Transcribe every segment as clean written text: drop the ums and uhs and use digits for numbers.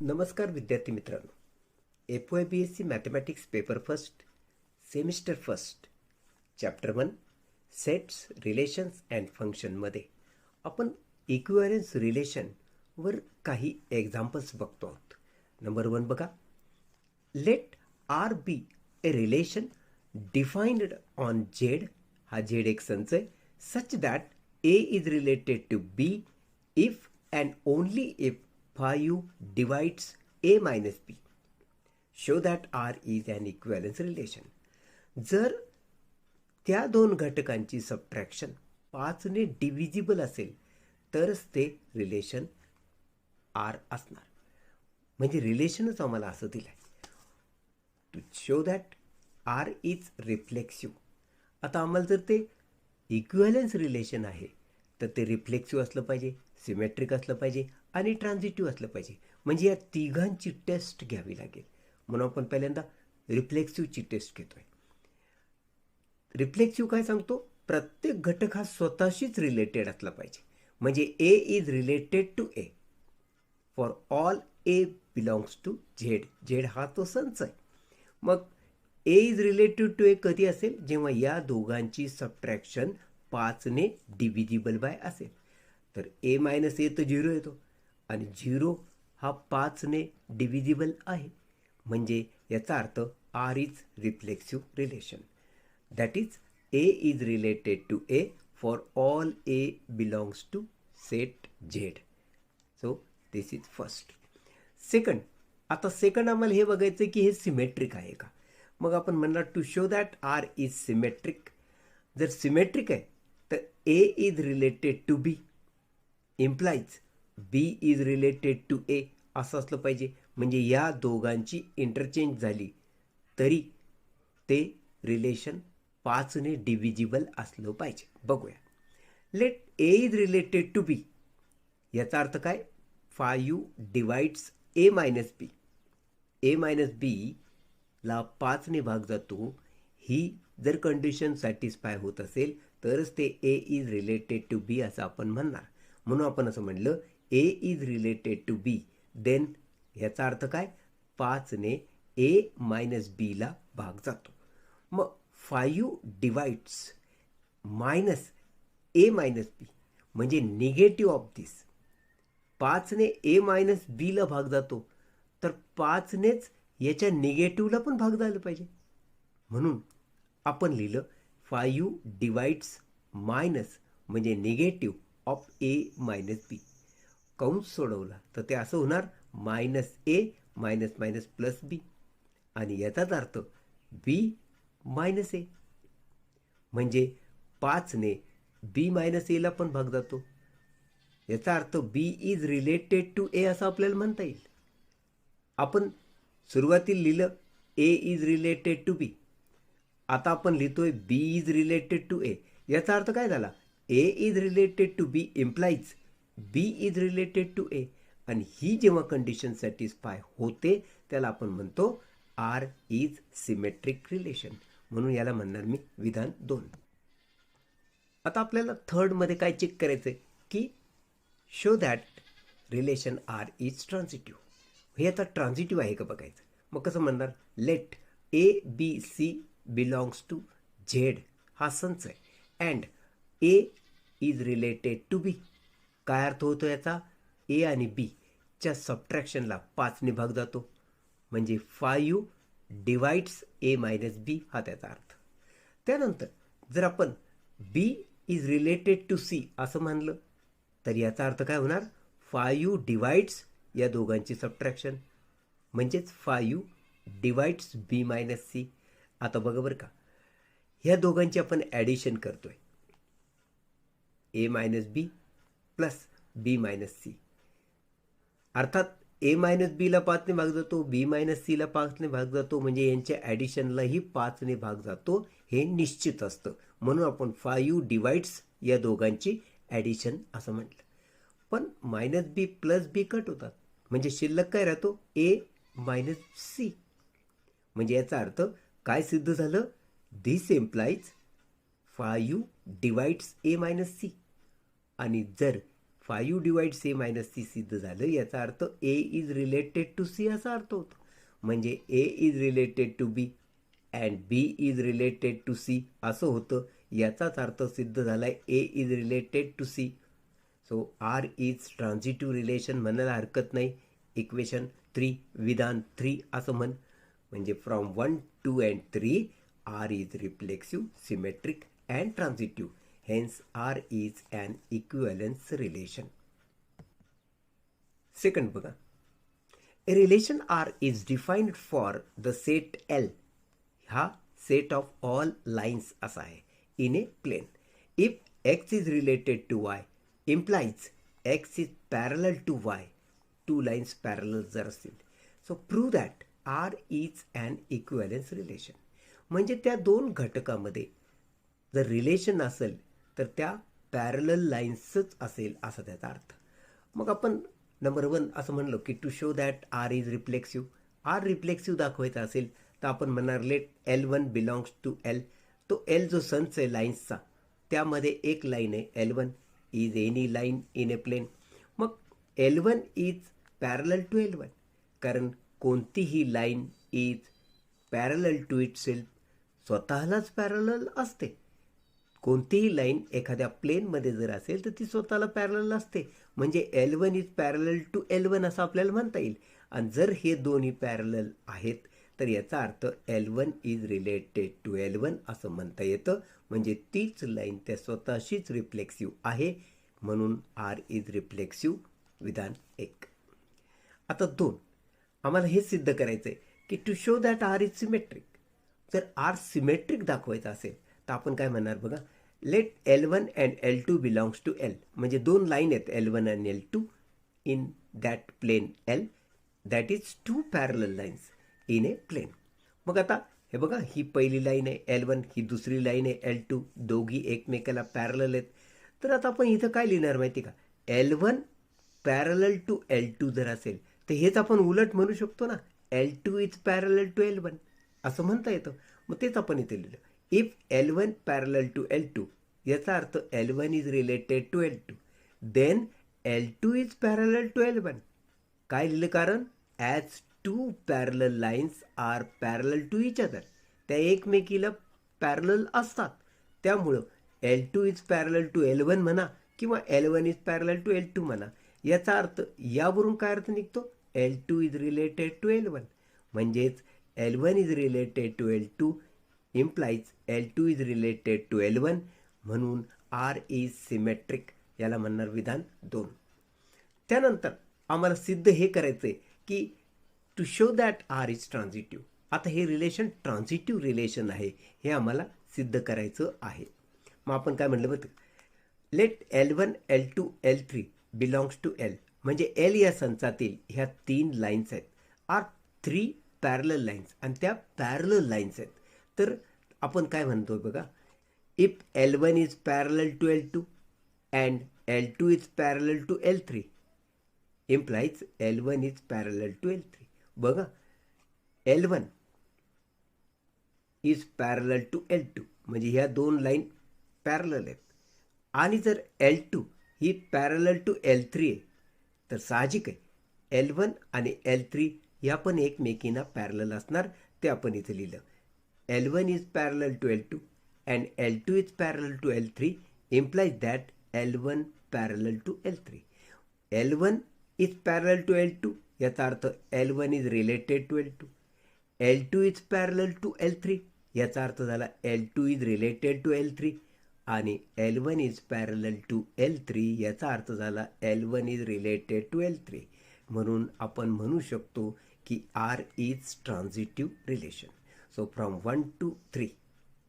नमस्कार विद्यार्थी मित्रांनो. FYBSC mathematics paper first semester first chapter 1 sets relations and फंक्शनमध्ये आपण इक्विव्हॅलन्स रिलेशनवर काही एक्झाम्पल्स बघतो आहोत. नंबर 1 बघा. Let R be a relation defined on Z. हा झेड एक संच आहे. Such that a is related to b if and only if 5 divides a minus b. Show that R is an equivalence relation. जर त्या दोन घटकांची subtraction 5 ने divisible असेल तरच ते रिलेशन आर असणार. म्हणजे रिलेशनच आम्हाला असं दिलं आहे to show that R is reflexive. आता आम्हाला जर ते इक्विव्हॅलन्स रिलेशन आहे तर ते रिफ्लेक्सिव्ह असलं पाहिजे, सिमेट्रिक असलं पाहिजे आणि ट्रान्झिटिव्ह असलं पाहिजे. म्हणजे या तिघांची टेस्ट घ्यावी लागेल. म्हणून आपण पहिल्यांदा रिफ्लेक्सिव्हची टेस्ट घेतोय. रिफ्लेक्सिव्ह काय सांगतो? प्रत्येक घटक हा स्वतःशीच रिलेटेड असला पाहिजे. म्हणजे a is related to a for all a belongs to Z. Z हा तो संच आहे. मग a is related to a कधी असेल? जेव्हा या दोघांची सबट्रॅक्शन 5 ने डिव्हिजिबल बाय असेल. तर ए मायनस ए तर 0 येतो आणि 0 हा 5 ने डिव्हिजिबल आहे. म्हणजे याचा अर्थ R is reflexive relation. That is a is related to a for all a belongs to set Z. So this is first. Second. आता सेकंड आम्हाला हे बघायचं की हे सिमेट्रिक आहे का. मग आपण म्हणणार to show that R is symmetric. जर सिमेट्रिक आहे तर a is related to b implies b is related to a असं असलं पाहिजे. म्हणजे या दोघांची इंटरचेंज झाली तरी ते रिलेशन 5 ने डिव्हिजिबल असलं पाहिजे. बघूया. Let a is related to b. याचा अर्थ काय? 5 divides a minus b. A minus b ला 5 ने भाग जातो. ही जर कंडिशन सॅटिस्फाय होत असेल तरच ते a is related to b असं आपण म्हणणार. म्हणून आपण असं म्हणलं a is related to b. Then याचा अर्थ काय? 5 ने ए मायनस बीला भाग जातो. मग 5 डिवाइड्स मायनस ए मायनस बी म्हणजे निगेटिव्ह ऑफ दिस. 5 ने ए मायनस बीला भाग जातो तर 5 नेच याच्या निगेटिव्हला पण भाग झाला पाहिजे. म्हणून आपण लिहिलं 5 डिवाइड्स मायनस म्हणजे निगेटिव्ह ऑफ ए मायनस बी. कंस सोडवला तर ते असं होणार मायनस ए मायनस मायनस प्लस बी आणि याचाच अर्थ बी मायनस ए. म्हणजे 5 ने बी मायनस एला पण भाग जातो. याचा अर्थ b is related to a असं आपल्याला म्हणता येईल. आपण सुरुवातीला लिहिलं a is related to b. आता आपण लिहितोय b is related to a. याचा अर्थ काय झाला? A is related to b implies b is related to a. आणि ही जेव्हा कंडिशन सॅटिस्फाय होते त्याला आपण म्हणतो आर इज सिमेट्रिक रिलेशन. म्हणून याला म्हणणार मी विधान 2. आता आपल्याला थर्डमध्ये काय चेक करायचं आहे की show that relation R is transitive. हे आता ट्रान्झिटिव्ह आहे का बघायचं. मग कसं म्हणणार? Let a b c belongs to Z. हा संच आहे and a is related to b. काय अर्थ होतो याचा? ए आणि बी च्या सबट्रॅक्शनला 5 ने भाग जातो. म्हणजे 5 डिवाइड्स ए मायनस बी हा त्याचा अर्थ. त्यानंतर जर आपण बी इज रिलेटेड टू सी असं म्हणलं तर याचा अर्थ काय होणार? 5 डिवाइड्स या दोघांची सबट्रॅक्शन म्हणजेच 5 डिवाइड्स बी मायनस सी. आता बघा बरं का, ह्या दोघांची आपण ॲडिशन करतोय. ए मायनस बी प्लस बी मायनस सी. अर्थात ए मायनस बीला 5 ने भाग जातो, बी मायनस सीला 5 ने भाग जातो. म्हणजे यांच्या ॲडिशनलाही 5 ने भाग जातो हे निश्चित असतं. म्हणून आपण 5 डिवाइड्स या दोघांची ॲडिशन असं म्हटलं. पण मायनस बी प्लस बी कट होतात म्हणजे शिल्लक काय राहतो? ए मायनस सी. म्हणजे याचा अर्थ काय सिद्ध झालं? दिस implies 5 divides a minus C. आणि जर 5 डिवाइड्स ए मायनस सी सिद्ध झालं. याचा अर्थ a is related to c असा अर्थ होतो. म्हणजे a is related to b and b is related to c असं होतं. याचाच अर्थ सिद्ध झाला आहे a is related to c. So R is transitive relation म्हणायला हरकत नाही. इक्वेशन 3 विधान 3 असं म्हण. म्हणजे from 1, 2 and 3 R is reflexive, symmetric and transitive. Hence, R is an equivalence relation. Second बघा. A relation R is defined for the set L. हा set of all lines असा आहे in a plane. If X is related to Y, implies X is parallel to Y. Two lines parallel जर असतील. So prove that R is an equivalence relation. म्हणजे त्या दोन घटकामध्ये जर रिलेशन असेल तर त्या पॅरलल लाईन्सच असेल असा त्याचा अर्थ. मग आपण नंबर 1 असं म्हणलो की to show that R is reflexive. R reflexive दाखवायचा असेल तर आपण म्हणणार let L1 belongs to L. तो L जो संच आहे लाईन्सचा त्यामध्ये एक लाईन आहे L1 is any line in a plane. मग L1 is parallel to L1 कारण कोणतीही line is parallel to itself, स्वतःलाच पॅरलल असते. कोणतीही लाईन एखाद्या प्लेनमध्ये जर असेल तर ती स्वतःला पॅरलल असते. म्हणजे L1 is parallel to L1 असं आपल्याला म्हणता येईल. आणि जर हे दोन्ही पॅरलल आहेत तर याचा अर्थ L1 is related to L1 असं म्हणता येतं. म्हणजे तीच लाईन त्या स्वतःशीच रिफ्लेक्सिव्ह आहे. म्हणून आर इज रिफ्लेक्सिव्ह. विधान 1. आता 2 आम्हाला हे सिद्ध करायचं आहे की to show that R is symmetric. जर आर सिमेट्रिक दाखवायचं असेल तर आपण काय म्हणणार बघा. Let L1 and L2 belongs to L. म्हणजे दोन लाईन आहेत L1 आणि L2 in that plane L. That is two parallel lines in a plane. मग आता हे बघा ही पहिली लाईन आहे L1, ही दुसरी लाईन आहे L2. दोघी एकमेकाला पॅरलल आहेत. तर आता आपण इथं काय लिहिणार माहिती का. L1 पॅरलल टू L2 जर असेल तर हेच आपण उलट म्हणू शकतो ना. L2 is parallel to L1 असं म्हणता येतं. मग तेच आपण इथे लिहिलं. If L1 parallel to L2 याचा अर्थ L1 is related to L2 then L2 is parallel to L1. काय लिहिलं कारण as two parallel lines are parallel to each other. त्या एकमेकीला पॅरलल असतात. त्यामुळं L2 is parallel to L1 म्हणा किंवा L1 is parallel to L2 म्हणा. याचा अर्थ यावरून काय अर्थ निघतो. L2 is related to L1. म्हणजेच L1 is related to L2 implies L2 is related to L1. म्हणून R is symmetric. याला म्हणणार विधान 2. त्यानंतर आम्हाला सिद्ध हे करायचं आहे की to show that R is transitive. आता हे रिलेशन ट्रान्झिटिव्ह रिलेशन आहे हे आम्हाला सिद्ध करायचं आहे. मग आपण काय म्हणलं बघ. Let L1, L2, L3 belongs to L. म्हणजे L या संचातील ह्या 3 लाईन्स आहेत. आर 3 पॅरलल लाईन्स आणि त्या पॅरलल लाईन्स आहेत. तर आपण काय म्हणतो बघा. If L1 is parallel to L2 and L2 is parallel to L3 implies L1 is parallel to L3. बघा L1 is parallel to L2 म्हणजे ह्या 2 लाईन पॅरलल आहेत. आणि जर L2 he parallel to L3 आहे तर साहजिक आहे L1 आणि L3 ह्या पण एकमेकींना पॅरलल असणार. ते आपण इथे लिहिलं. L1 is parallel to L2 and L2 is parallel to L3 implies that L1 parallel to L3. L1 is parallel to L2 याचा अर्थ L1 is related to L2. L2 is parallel to L3 याचा अर्थ झाला L2 is related to L3 आणि L1 is parallel to L3 याचा अर्थ झाला L1 is related to L3. म्हणून आपण म्हणू शकतो की R is transitive relation. So from 1 to 3,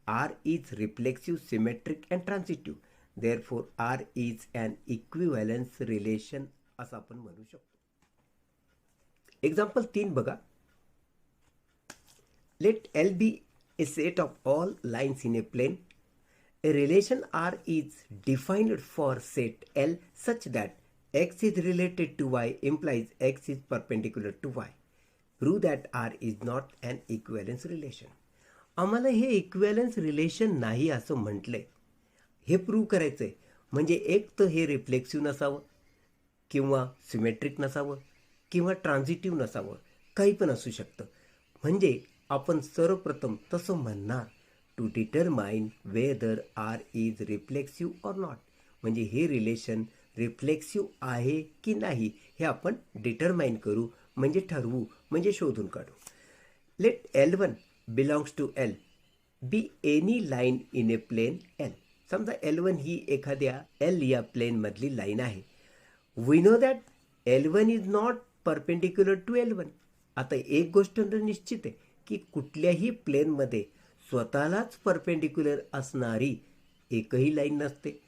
R is reflexive, symmetric and transitive. Therefore, R is an equivalence relation असं आपण म्हणू शकतो. एक्झाम्पल 3 बघा. Let L be a set of all lines in a plane. A relation R is defined for set L such that X is related to Y implies X is perpendicular to Y. Prove that R is not an equivalence relation. आम्हाला हे equivalence relation नाही असं म्हटलंय. हे prove करायचं आहे. म्हणजे एक तर हे रिफ्लेक्सिव्ह नसावं किंवा सिमेट्रिक नसावं किंवा ट्रान्झिटिव्ह नसावं, काही पण असू शकतं. म्हणजे आपण सर्वप्रथम तसं म्हणणार to determine whether R is reflexive or not. म्हणजे हे रिलेशन रिफ्लेक्सिव्ह आहे की नाही हे आपण डिटरमाइन करू, म्हणजे ठरवू, म्हणजे शोधून काढू. Let L1 belongs to L be any line in a plane L. समजा L1 ही एखाद्या L या प्लेनमधली लाईन आहे. We know that L1 is not perpendicular to L1. आता एक गोष्ट तर निश्चित आहे की कुठल्याही प्लेनमध्ये स्वतःलाच परपेंडिक्युलर असणारी एकही लाईन नसते.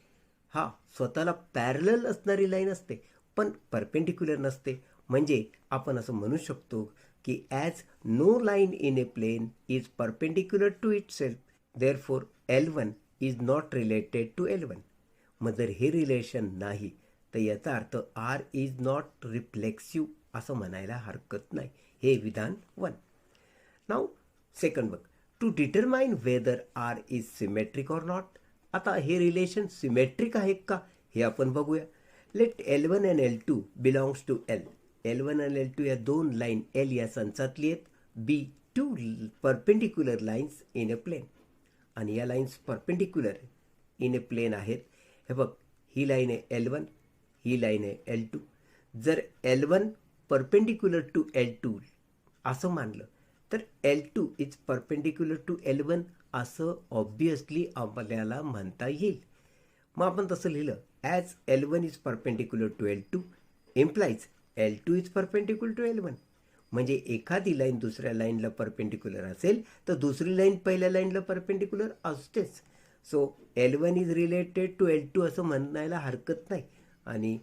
हा स्वतःला पॅरलल असणारी लाईन असते पण परपेंडिक्युलर नसते. म्हणजे आपण असं म्हणू शकतो की as no line in a plane is perpendicular to itself, therefore L1 is not related to L1. मग जर हे रिलेशन नाही तर याचा अर्थ आर इज नॉट रिफ्लेक्सिव्ह असं म्हणायला हरकत नाही. हे विधान 1. नाव सेकंड बघ, to determine whether R is symmetric or not. आता हे रिलेशन सिमेट्रिक आहे का हे आपण बघूया. Let L1 and L2 belongs to L. L1 आणि L2 या दोन लाईन L या संचातली आहेत. Be two perpendicular lines in a plane. आणि या lines perpendicular in a plane आहेत. हे बघ, ही लाईन आहे L1, ही लाईन आहे L2. जर L1 परपेंडिक्युलर टू L2 असं मानलं तर L2 is perpendicular to L1 असं ऑब्वियसली आपल्याला म्हणता येईल. मग आपण तसं लिहिलं as L1 is perpendicular to L2 implies L2 is perpendicular to L1. म्हणजे एखादी लाईन दुसऱ्या लाईनला परपेंडिक्युलर असेल तर दुसरी लाईन पहिल्या लाईनला परपेंडिक्युलर असतेच. So L1 is related to L2 असं म्हणायला हरकत नाही आणि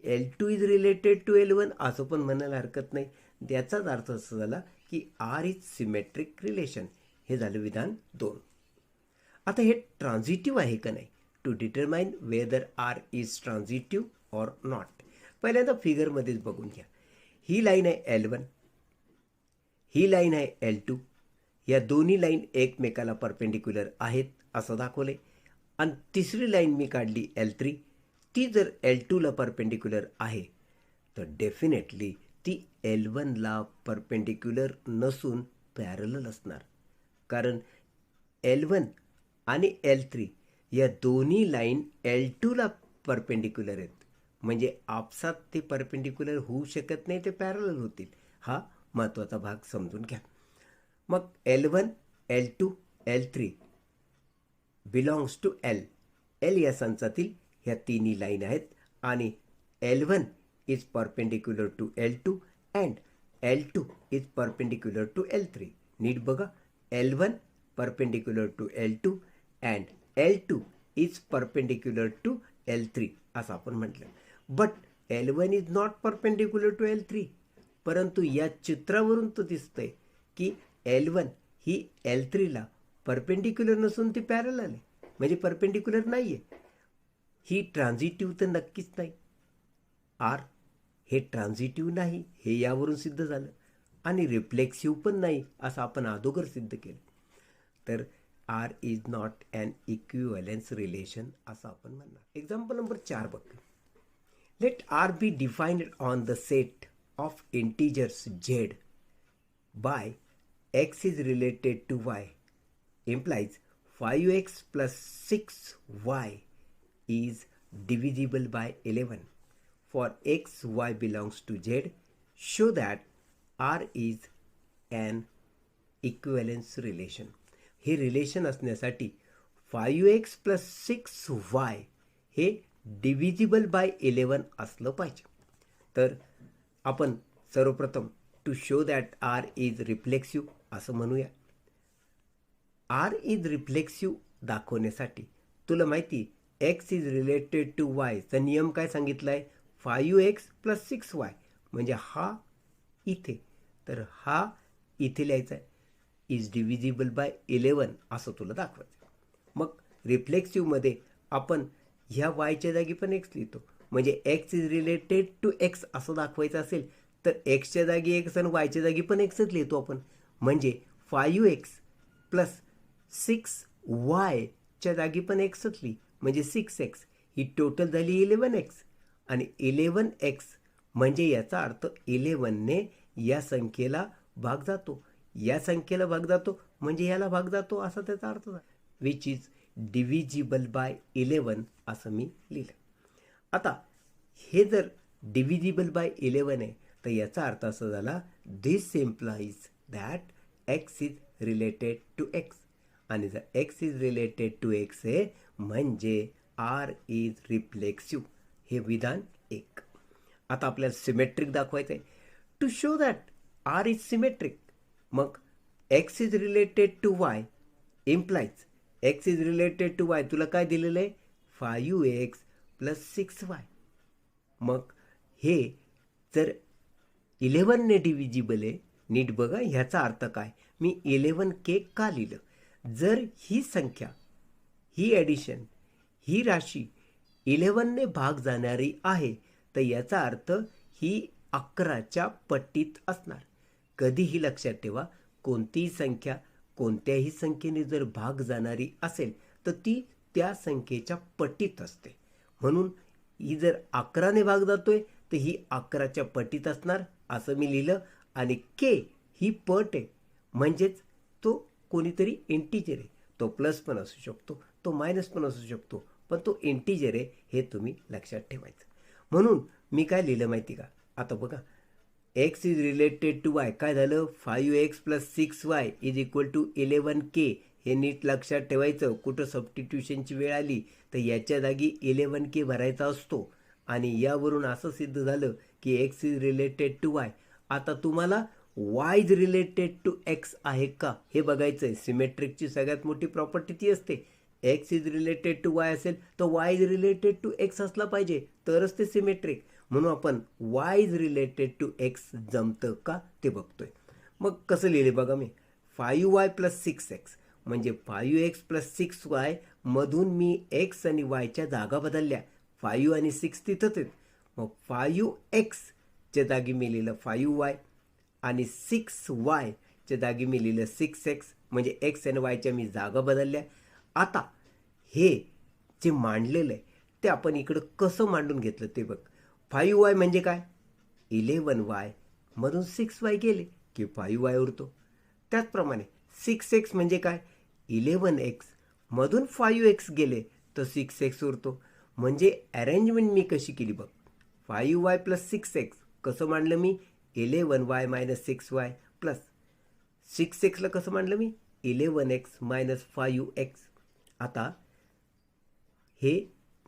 L2 is related to L1 असं पण म्हणायला हरकत नाही. याचाच अर्थ असं झाला की आर इज सिमेट्रिक रिलेशन. हे झालं विधान 2. आता हे ट्रान्झिटिव्ह आहे का नाही, to determine whether R is transitive or not. पहिल्यांदा फिगरमध्येच बघून घ्या. ही लाईन आहे L1, ही लाईन आहे L2. या दोन्ही लाईन एकमेकाला परपेंडिक्युलर आहेत असं दाखवले. आणि तिसरी लाईन मी काढली L3. ती जर L2ला परपेंडिक्युलर आहे तर डेफिनेटली ती L1ला परपेंडिक्युलर नसून पॅरलल असणार. कारण L1 आणि L3 या दोन्ही लाईन L2ला परपेंडिक्युलर आहेत. म्हणजे आपसात ते परपेंडिक्युलर होऊ शकत नाही, ते पॅरलल होतील. हा महत्त्वाचा भाग समजून घ्या. मग L1, L2, L3 belongs to L. L या संचातील ह्या तिन्ही लाईन आहेत आणि L1 is perpendicular to L2 and L2 is perpendicular to L3. नीट बघा, L1 perpendicular to L2 and L2 is perpendicular to L3 असं आपण म्हटलं. But L1 is not perpendicular to L3. परंतु या चित्रावरून तो दिसतंय की L1 ही L3ला परपेंडिक्युलर नसून ती पॅरलल आहे, म्हणजे परपेंडिक्युलर नाही आहे. ही ट्रान्झिटिव्ह तर नक्कीच नाही. आर हे ट्रान्झिटिव्ह नाही हे यावरून सिद्ध झालं आणि रिफ्लेक्सिव्ह पण नाही असं आपण अगोदर सिद्ध केलं. तर R is not an equivalence relation असं आपण म्हणणार. एक्झाम्पल नंबर 4 बघ. Let R be defined on the set of integers Z by x is related to y implies 5x plus 6y is divisible by 11. For x, y belongs to Z, show that R is an equivalence relation. हे relation असण्यासाठी 5x plus 6y हे divisible by 11 असलं पाहिजे. तर आपण सर्वप्रथम to show that R is reflexive असं म्हणूया. आर इज रिफ्लेक्सिव्ह दाखवण्यासाठी तुला माहिती एक्स इज रिलेटेड टू वायचा नियम काय सांगितला आहे, 5x plus 6y. म्हणजे हा इथे तर हा इथे लिहायचा आहे, इज डिव्हिजिबल बाय 11 असं तुला दाखवायचं. मग रिफ्लेक्सिव्हमध्ये आपण ह्या वायच्या जागी पण एक्स लिहितो. म्हणजे x is related to x असं दाखवायचं असेल तर एक्सच्या जागी एक्स आणि वायच्या जागी पण एक्सच लिहितो आपण. म्हणजे 5x प्लस 6y च्या जागी पण एक्सच लिही, म्हणजे 6x. ही टोटल झाली 11x आणि 11x म्हणजे याचा अर्थ 11ने या संख्येला भाग जातो, या संख्येला भाग जातो म्हणजे याला भाग जातो असा त्याचा अर्थ झाला. विच इज डिव्हिजिबल बाय 11 असं मी लिहिलं. आता हे जर डिव्हिजिबल बाय 11 आहे तर याचा अर्थ असा झाला this implies that x is related to x. आणि जर x is related to x आहे म्हणजे आर इज रिफ्लेक्सिव्ह. हे विधान एक. आता आपल्याला सिमेट्रिक दाखवायचं आहे. To show that R is symmetric मग x is related to y implies x is related to y. तुला काय दिलेलं आहे 5x प्लस 6y. मग हे जर 11ने डिव्हिजिबल आहे नीट बघा ह्याचा अर्थ काय. मी 11k का लिहिलं. जर ही संख्या ही ॲडिशन ही राशी 11ने भाग जाणारी आहे तर याचा अर्थ ही 11च्या पट्टीत असणार. कधीही लक्षात ठेवा कोणतीही संख्या कोणत्याही संख्येने जर भाग जाणारी असेल तर ती त्या संख्येच्या पट्टीत असते. म्हणून ही जर 11ने भाग जातोय तर ही 11च्या पट्टीत असणार असं मी लिहिलं. आणि के ही पट आहे म्हणजेच तो कोणीतरी इंटिजर आहे. तो प्लस पण असू शकतो तो मायनस पण असू शकतो पण तो इंटिजर आहे हे तुम्ही लक्षात ठेवायचं. म्हणून मी काय लिहिलं माहिती का. आता बघा x is related to y काय झालं 5x plus 6y is equal to 11k. हे नीट लक्षात ठेवायचं. कुठं सबस्टिट्यूशनची वेळ आली तर याच्या जागी 11k भरायचा असतो. आणि यावरून असं सिद्ध झालं की x is related to y. आता तुम्हाला y is related to x आहे का हे बघायचं आहे. सिमेट्रिकची सगळ्यात मोठी प्रॉपर्टी ती असते x is related to y असेल तर y is related to x असला पाहिजे तरच ते सिमेट्रिक. म्हणून आपण y is related to x जमतं का ते बघतोय. मग कसं लिहिले बघा मी 5y प्लस 6x म्हणजे 5x प्लस 6y मधून मी x आणि yच्या जागा बदलल्या. 5 आणि 6 तिथंच आहेत. मग 5xच्या जागी मी लिहिलं 5y आणि 6yच्या जागी मी लिहिलं 6x म्हणजे x आणि yच्या मी जागा बदलल्या. आता हे जे मांडलेलं आहे ते आपण इकडं कसं मांडून घेतलं ते बघ. 5y म्हणजे काय 11y मधून 6y गेले की 5y उरतो. त्याचप्रमाणे 6x म्हणजे काय 11x मधून 5x गेले तर 6x उरतो. म्हणजे अरेंजमेंट मी कशी केली बघ 5y प्लस 6x कसं मांडलं मी 11y मायनस 6y प्लस 6xला कसं मांडलं मी 11x मायनस 5x. आता हे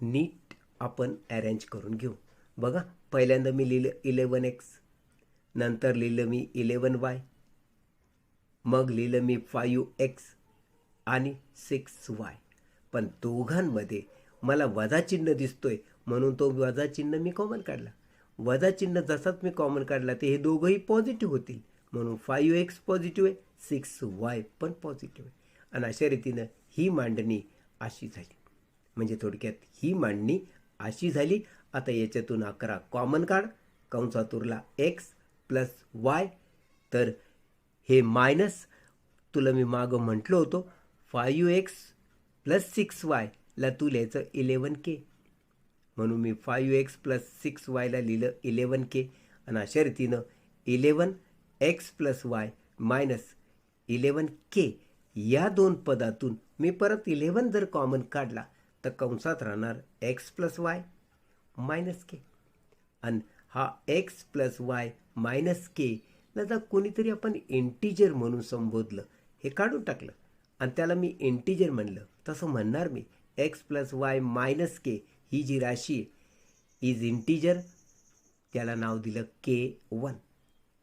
नीट आपण अरेंज करून घेऊ. बघा पहिल्यांदा मी लिहिलं 11x नंतर लिहिलं मी 11y मग लिहिलं मी 5x आणि 6y. पण दोघांमध्ये मला वजा चिन्ह दिसतोय म्हणून तो वजा चिन्ह मी कॉमन काढला. वजा चिन्ह जसाच मी कॉमन काढला ते हे दोघंही पॉझिटिव्ह होतील म्हणून 5x पॉझिटिव्ह आहे 6y पण पॉझिटिव्ह आहे. आणि अशा रीतीनं ही मांडणी अशी झाली. म्हणजे थोडक्यात ही मांडणी अशी झाली. आता याच्यातून 11 कॉमन काढ कंसात उरला x प्लस y. तर हे मायनस तुला मी मागं म्हटलं होतं 5x प्लस 6y ला तू लिहायचं 11k म्हणून मी 5x प्लस 6y ला लिहिलं 11k. आणि अशा रीतीनं 11x plus y minus 11k या दोन पदातून मी परत 11 जर कॉमन काढला तर कंसात राहणार x प्लस वाय मायनस के. आणि हा x प्लस वाय मायनस के जर कोणीतरी आपण इंटिजर म्हणून संबोधलं हे काढून टाकलं आणि त्याला मी इंटिजर म्हणलं तसं म्हणणार मी x plus y minus k ही जी राशी आहे इज इंटिजर त्याला नाव दिलं K1.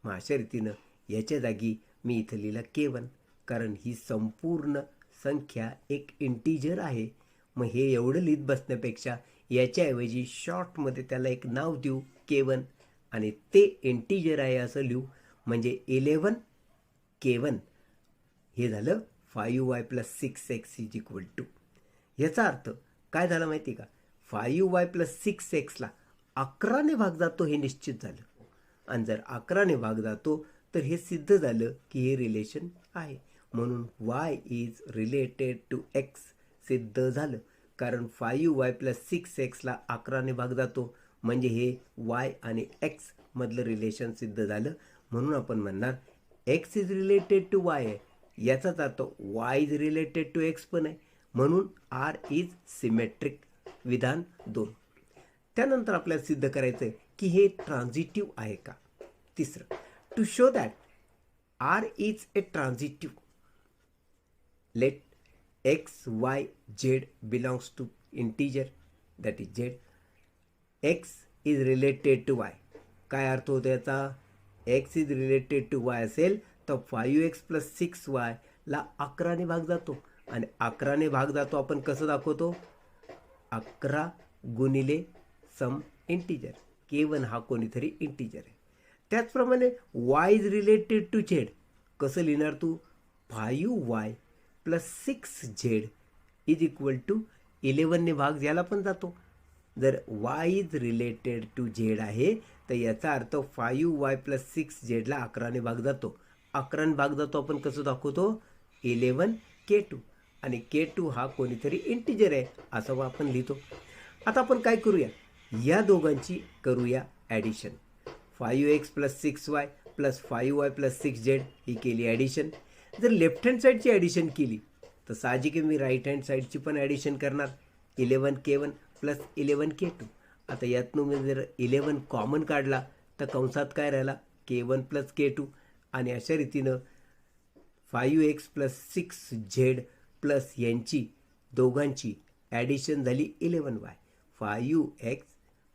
मग अशा रीतीनं याच्या जागी मी इथं लिहिलं K1 कारण ही संपूर्ण संख्या एक इंटिजर आहे. मग हे एवढं लिहित बसण्यापेक्षा याच्याऐवजी शॉर्टमध्ये त्याला एक नाव देऊ K1 आणि ते इंटिजर आहे असं लिहू म्हणजे 11 K1 हे झालं 5y plus 6x is equal to. याचा अर्थ काय झाला माहिती का 5y प्लस 6xला 11ने भाग जातो हे निश्चित झालं. आणि जर 11ने भाग जातो तर हे सिद्ध झालं की हे रिलेशन आहे. म्हणून y is related to x सिद्ध झालं कारण 5y प्लस 6xला 11ने भाग जातो म्हणजे हे वाय आणि एक्स मधलं रिलेशन सिद्ध झालं. म्हणून आपण म्हणणार x is related to y आहे, याचाच अर्थ y is related to x पण आहे. म्हणून आर इज सिमेट्रिक. विधान 2. त्यानंतर आपल्याला सिद्ध करायचं आहे की हे ट्रान्झिटिव्ह आहे का. तिसरं, to show that R is a transitive, let x y z belongs to integer that is z. X is related to y. काय अर्थ होतो याचा. X is related to y असेल तर 5x + 6y ला 11ने भाग जातो. आणि 11ने भाग जातो आपण कसं दाखवतो. 11 गुणिले सम इंटीजर. K1 हा कोणीतरी इंटीजर आहे. त्याचप्रमाणे y is related to z कसं लिहिणार तू. 5y + 6z is equal to 11ने भाग याला पण जातो. जर y is related to z आहे तर याचा अर्थ 5y + 6z ला 11ने भाग जातो. 11ने भाग जातो आपण कसं दाखवतो. 11k2. आणि k2 हा कोणीतरी इंटीजर आहे असं आपण लिहितो. आता आपण काय करूया, या दोघांची करूया addition. 5x + 6y + 5y + 6z ही केली ॲडिशन. जर लेफ्ट हँड साईडची ॲडिशन केली तर साहजिक मी राईट हँड साईडची पण ॲडिशन करणार. 11k1 + 11k2. आता यातनं मी जर 11 कॉमन काढला तर कंसात काय राहिला. k1 + k2. आणि अशा रीतीनं 5x + 6z प्लस यांची दोघांची ॲडिशन झाली 11y. 5x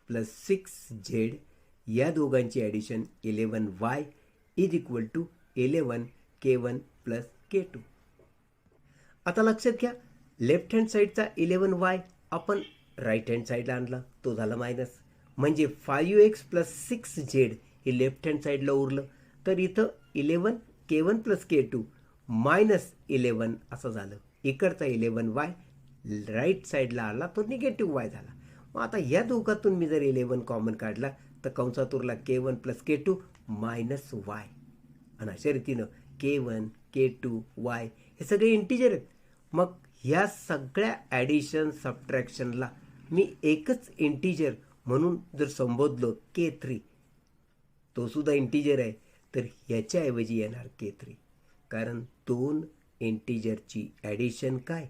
+ 6z या दोघांची addition 11y is equal to 11k1 + k2. आता लक्षात घ्या, लेफ्ट हँड साईडचा 11y आपण राईट हँड साईडला आणला, तो झाला मायनस. म्हणजे 5x + 6z हे लेफ्ट हँड साईडला उरलं. तर इथं 11k1 + k2 -11 असं झालं. इकडचा 11y राईट साईडला आला तो निगेटिव्ह y झाला. मग आता या दोघातून मी जर 11 कॉमन काढला तर कंसात उरला k1 + k2 -y. आणि अशा रीतीनं k1 k2 y हे सगळे इंटीजर आहेत. मग ह्या सगळ्या ॲडिशन सबट्रॅक्शनला मी एकच इंटीजर म्हणून जर संबोधलो k3, तो सुद्धा इंटीजर आहे, तर ह्याच्याऐवजी येणार k3. कारण दोन इंटीजरची ॲडिशन काय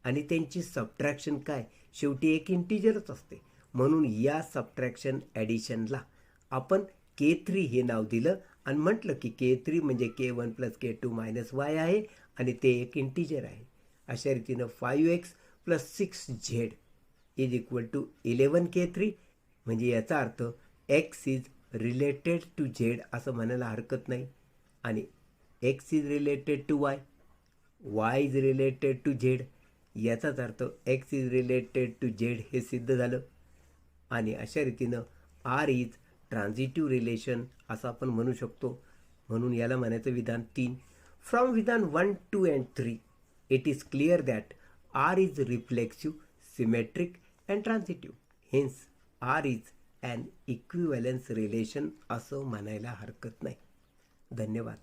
आणि त्यांची सबट्रॅक्शन काय, शेवटी एक इंटीजरच असते. म्हणून या सबट्रॅक्शन ॲडिशनला आपण k3 हे नाव दिलं आणि म्हटलं की k3 म्हणजे k1 + k2 -y आहे आणि ते एक इंटीजर आहे. अशा रीतीनं 5x + 6z is equal to 11k3. म्हणजे याचा अर्थ x is related to z असं म्हणायला हरकत नाही. आणि x is related to y, y is related to z याचाच अर्थ x is related to z हे सिद्ध झालं. आणि अशा रीतीनं r इज ट्रान्झिटिव्ह रिलेशन असं आपण म्हणू शकतो. म्हणून याला म्हणायचं विधान 3. फ्रॉम विधान 1, 2 and 3 it is clear that r is reflexive, symmetric and transitive. Hence r is an equivalence relation असं म्हणायला हरकत नाही. धन्यवाद.